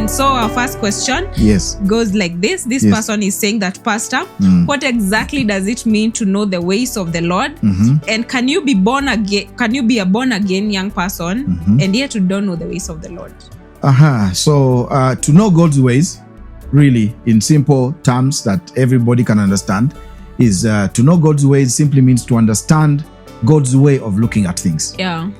And so our first question goes like this. This person is saying that, Pastor, what exactly does it mean to know the ways of the Lord? And can you be born again? Can you be a born again young person and yet you don't know the ways of the Lord? So to know God's ways, really in simple terms that everybody can understand, is to know God's ways simply means to understand God's way of looking at things. Yeah.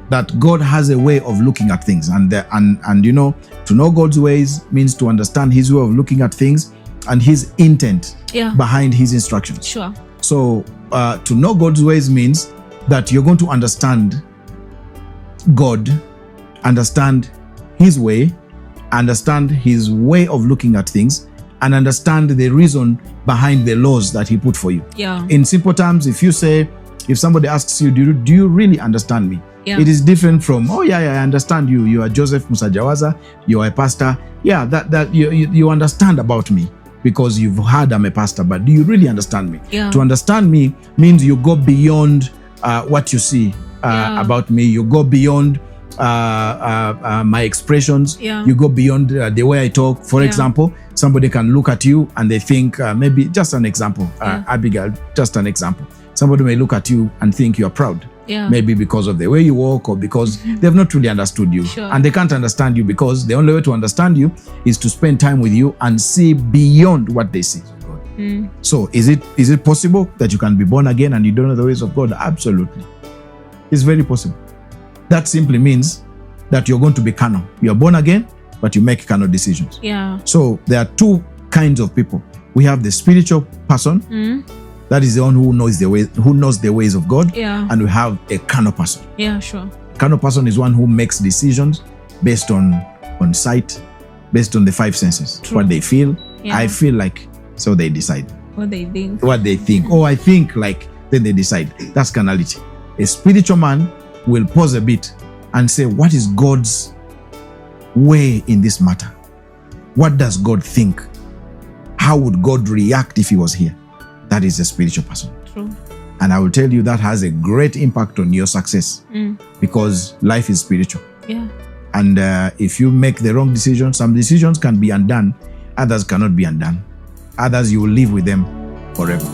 That God has a way of looking at things, and you know, to know God's ways means to understand His way of looking at things and His intent behind His instructions. Sure. So to know God's ways means that you're going to understand God, understand His way, understand His way of looking at things, and understand the reason behind the laws that He put for you. Yeah. In simple terms, if somebody asks you, do you really understand me? Yeah. It is different from, I understand you. You are Joseph Musajawaza. You are a pastor. Yeah, that you understand about me because you've heard I'm a pastor, but do you really understand me? Yeah. To understand me means you go beyond what you see about me. You go beyond my expressions. Yeah. You go beyond the way I talk. For example, somebody can look at you and they think, maybe just an example, Abigail, just an example. Somebody may look at you and think you're proud. Yeah. Maybe because of the way you walk or because they've not really understood you. Sure. And they can't understand you because the only way to understand you is to spend time with you and see beyond what they see. So is it possible that you can be born again and you don't know the ways of God? Absolutely. It's very possible. That simply means that you're going to be carnal. You're born again, but you make carnal decisions. Yeah. So there are two kinds of people. We have the spiritual person. That is the one who knows the ways of God. Yeah. And we have a carnal person. Yeah, sure. Carnal person is one who makes decisions based on sight, based on the five senses. True. What they feel. Yeah. I feel like, so they decide. What they think. What they think. Oh, I think like, then they decide. That's carnality. A spiritual man will pause a bit and say, what is God's way in this matter? What does God think? How would God react if He was here? That is a spiritual person. True. And I will tell you that has a great impact on your success because life is spiritual. Yeah. And if you make the wrong decision, some decisions can be undone, others cannot be undone. Others, you will live with them forever.